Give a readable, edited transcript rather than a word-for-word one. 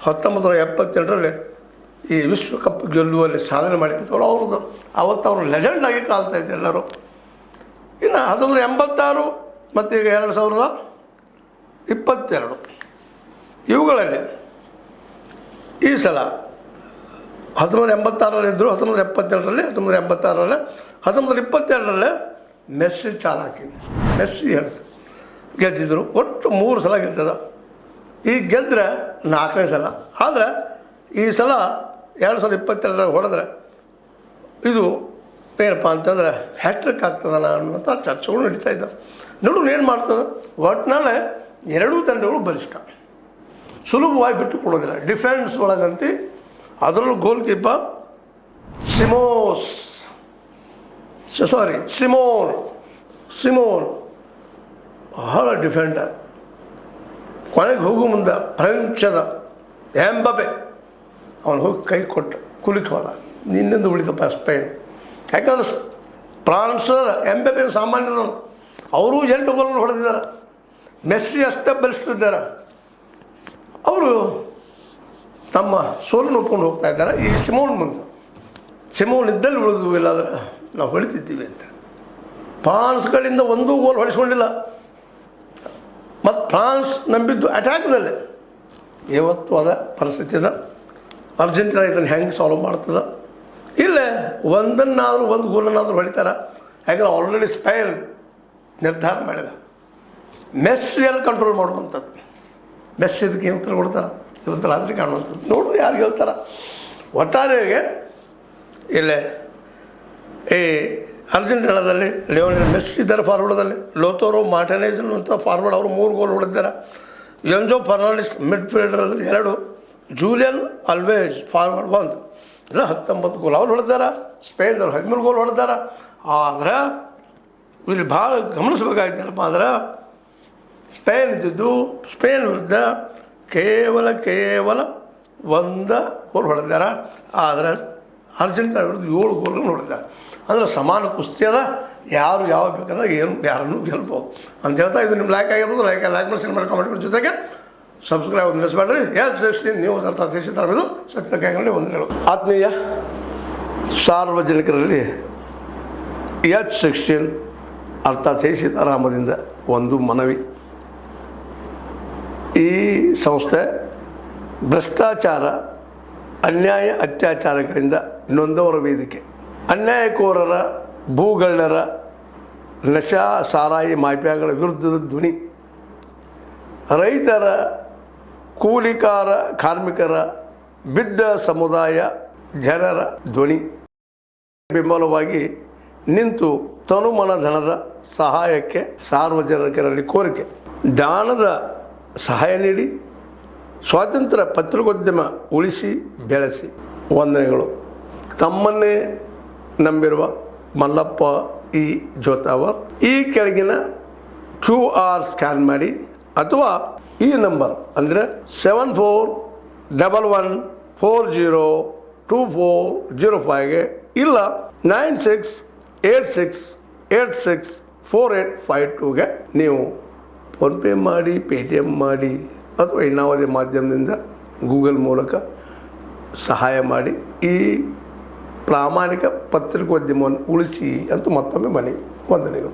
1978ರಲ್ಲಿ ಈ ವಿಶ್ವಕಪ್ ಗೆಲ್ಲುವಲ್ಲಿ ಸಾಧನೆ ಮಾಡಿದಂಥವ್ರು ಅವ್ರದ್ದು ಅವತ್ತು ಅವರು ಲೆಜೆಂಡ್ ಆಗಿ ಕಾಲ್ತಾ ಇದ್ದಾರೆ ಎಲ್ಲರೂ. ಇನ್ನು 1986 ಮತ್ತು ಈಗ 2022 ಇವುಗಳಲ್ಲಿ ಈ ಸಲ 1986ರಲ್ಲಿದ್ದರು, 1978ರಲ್ಲಿ, 1986ರಲ್ಲಿ, 1922ರಲ್ಲಿ ಮೆಸ್ಸಿ ಚಾಲಾಕಿ ಮೆಸ್ಸಿ ಹೇಳ್ತು ಗೆದ್ದಿದ್ರು. ಒಟ್ಟು 3 ಸಲ ಗೆದ್ದದ. ಈ ಗೆದ್ದರೆ 4ನೇ ಸಲ. ಆದರೆ ಈ ಸಲ 2022ರಲ್ಲಿ ಹೊಡೆದ್ರೆ ಇದು ಏನಪ್ಪ ಅಂತಂದ್ರೆ ಹ್ಯಾಟ್ರಿಕ್ ಆಗ್ತದಲ್ಲ ಅನ್ನುವಂಥ ಚರ್ಚೆಗಳು ನಡೀತಾ ಇದ್ದಾವೆ. ನೋಡೋಣ ಏನು ಮಾಡ್ತದೆ. ಒಟ್ಟಿನಲ್ಲಿ ಎರಡೂ ತಂಡಗಳು ಬಲಿಷ್ಠ, ಸುಲಭವಾಗಿ ಬಿಟ್ಟು ಕೊಡೋದಿಲ್ಲ. ಡಿಫೆನ್ಸ್ ಒಳಗಂತ ಅದರಲ್ಲೂ ಗೋಲ್ ಕೀಪರ್ ಸಿಮೋನ್ ಬಹಳ ಡಿಫೆಂಡರ್. ಕೊನೆಗೆ ಹೋಗೋ ಮುಂದೆ ಫ್ರೆಂಚದ ಎಂಬಾಪೆ ಅವನು ಹೋಗಿ ಕೈ ಕೊಟ್ಟು ಕುಲಿಕ್ ಹೋದ. ನಿನ್ನಿಂದ ಉಳಿತಪ್ಪ ಸ್ಪೇನ್. ಯಾಕಂದ್ರೆ ಫ್ರಾನ್ಸ್ ಎಂಬಾಪೆ ಸಾಮಾನ್ಯರು, ಅವರು 8 ಗೋಲ್ ಹೊಡೆದಿದ್ದಾರೆ. ಮೆಸ್ಸಿ ಅಷ್ಟೇ ಬಲಿಷ್ಠರಿದ್ದಾರೆ. ಅವರು ತಮ್ಮ ಸೋಲನ್ನು ಒಪ್ಕೊಂಡು ಹೋಗ್ತಾ ಇದ್ದಾರೆ. ಈ ಸಿಮೋನ್ ಇದ್ದಲ್ಲಿ ಉಳಿದು ಇಲ್ಲಾದ್ರೆ ನಾವು ಹೊಳಿತಿದ್ದೀವಿ ಅಂತ. ಫ್ರಾನ್ಸ್ ಕಡೆಯಿಂದ 1 ಗೋಲ್ ಹೊಡೆಸ್ಕೊಂಡಿಲ್ಲ. ಮತ್ತು ಫ್ರಾನ್ಸ್ ನಂಬಿದ್ದು ಅಟ್ಯಾಕ್ದಲ್ಲೇ. ಇವತ್ತು ಅದ ಪರಿಸ್ಥಿತಿ ಇದೆ. ಅರ್ಜೆಂಟೀನಾ ಇದನ್ನು ಹೆಂಗೆ ಸಾಲ್ವ್ ಮಾಡ್ತದೆ? ಇಲ್ಲೇ ಒಂದು ಗೋಲನ್ನಾದರೂ ಹೊಡಿತಾರೆ. ಯಾಕಂದ್ರೆ ಆಲ್ರೆಡಿ ಸ್ಪೇನ್ ನಿರ್ಧಾರ ಮಾಡಿದ ಮೆಸ್ಸಿಯಲ್ಲಿ ಕಂಟ್ರೋಲ್ ಮಾಡುವಂಥದ್ದು. ಮೆಸ್ಸಿ ಇದಕ್ಕೆ ಏನು ಉತ್ತರ ಕೊಡ್ತಾರೆ ಇವತ್ತು ರಾತ್ರಿ ಕಾಣುವಂಥದ್ದು. ನೋಡ್ರಿ ಯಾರು ಹೇಳ್ತಾರೆ. ಒಟ್ಟಾರೆಯಾಗೆ ಇಲ್ಲೇ ಈ ಅರ್ಜೆಂಟೀನಾದಲ್ಲಿ ಲಿಯೋನೆಲ್ ಮೆಸ್ಸಿ ಇದ್ದಾರೆ ಫಾರ್ವರ್ಡಲ್ಲಿ. ಲೋತೋರೋ ಮಾರ್ಟಿನೆಜ್ ಅಂತ ಫಾರ್ವರ್ಡ್ ಅವರು 3 ಗೋಲ್ ಹೊಡೆದಿದ್ದಾರೆ. ಎನ್ಜೋ ಫರ್ನಾಂಡಿಸ್ ಮಿಡ್ಫೀಲ್ಡರಲ್ಲಿ 2, ಜೂಲಿಯನ್ ಅಲ್ವೇಜ್ ಫಾರ್ವರ್ಡ್ 1, ಅಂದರೆ 19 ಗೋಲ್ ಅವ್ರು ಹೊಡೆದಾರ. ಸ್ಪೇನ್ದವ್ರು 13 ಗೋಲ್ ಹೊಡೆದಾರ. ಆದರೆ ಇಲ್ಲಿ ಭಾಳ ಗಮನಿಸ್ಬೇಕಾಗಿತ್ತೇನಪ್ಪ ಅಂದ್ರೆ ಸ್ಪೇನ್ ವಿರುದ್ಧ ಕೇವಲ 1 ಗೋಲ್ ಹೊಡೆದಾರ. ಆದರೆ ಅರ್ಜೆಂಟೀನಾ ವಿರುದ್ಧ 7 ಗೋಲ್ಗಳನ್ನು ಹೊಡೆದಾರೆ. ಅಂದರೆ ಸಮಾನ ಕುಸ್ತಿ ಅದ. ಯಾರು ಯಾವ ಬೇಕಾದ್ರೆ ಯಾರನ್ನು ಗೆಲ್ಬೋದು ಅಂತ ಹೇಳ್ತಾ ಇದು ನಿಮ್ಮ ಲೈಕ್ ಆಗಿರ್ಬೋದು. ಲೈಕ್ ಮಾಡಿ ಸಿನಿಮಾ ಕಾಮೆಂಟ್ ಜೊತೆಗೆ ಸಬ್ಸ್ಕ್ರೈಬ್ ನಿಲ್ಲಿಸಬೇಡ್ರಿ. H16 ನ್ಯೂಸ್ ಅರ್ಥಾತ್ ದೇಶಿತರಮಿದು ಸತ್ಯಕ್ಕಾಗಿ ವಂದನೆಗಳು. ಆತ್ಮೀಯ ಸಾರ್ವಜನಿಕರಲ್ಲಿ H16 ಅರ್ಥಾತ್ ಸೀತಾರಾಮದಿಂದ ಒಂದು ಮನವಿ. ಈ ಸಂಸ್ಥೆ ಭ್ರಷ್ಟಾಚಾರ, ಅನ್ಯಾಯ, ಅತ್ಯಾಚಾರಗಳಿಂದ ನೊಂದವರ ವೇದಿಕೆ. ಅನ್ಯಾಯಕೋರರ, ಭೂಗಳ್ಳರ, ನಶಾ ಸಾರಾಯಿ ಮಾಫಿಯಾಗಳ ವಿರುದ್ಧದ ಧ್ವನಿ. ರೈತರ, ಕೂಲಿಕಾರ, ಕಾರ್ಮಿಕರ, ಬಿದ್ದ ಸಮುದಾಯ ಜನರ ಧ್ವನಿ. ಬೆಂಬಲವಾಗಿ ನಿಂತು ತನುಮನ ಧನದ ಸಹಾಯಕ್ಕೆ ಸಾರ್ವಜನಿಕರಲ್ಲಿ ಕೋರಿಕೆ. ದಾನದ ಸಹಾಯ ನೀಡಿ ಸ್ವಾತಂತ್ರ್ಯ ಪತ್ರಿಕೋದ್ಯಮ ಉಳಿಸಿ ಬೆಳೆಸಿ. ವಂದನೆಗಳು. ತಮ್ಮನ್ನೇ ನಂಬಿರುವ ಮಲ್ಲಪ್ಪ ಇ ಜೋತಾವರ್. ಈ ಕೆಳಗಿನ QR ಸ್ಕ್ಯಾನ್ ಮಾಡಿ ಅಥವಾ ಈ ನಂಬರ್ ಅಂದರೆ 7411402405ಗೆ ಇಲ್ಲ 9686864852ಗೆ ನೀವು ಫೋನ್ಪೇ ಮಾಡಿ, ಪೇಟಿಎಮ್ ಮಾಡಿ ಅಥವಾ ಇನ್ನಾವುದೇ ಮಾಧ್ಯಮದಿಂದ ಗೂಗಲ್ ಮೂಲಕ ಸಹಾಯ ಮಾಡಿ ಈ ಪ್ರಾಮಾಣಿಕ ಪತ್ರಿಕೋದ್ಯಮವನ್ನು ಉಳಿಸಿ ಅಂತ ಮತ್ತೊಮ್ಮೆ ಮನವಿ. ವಂದನೆಗಳು.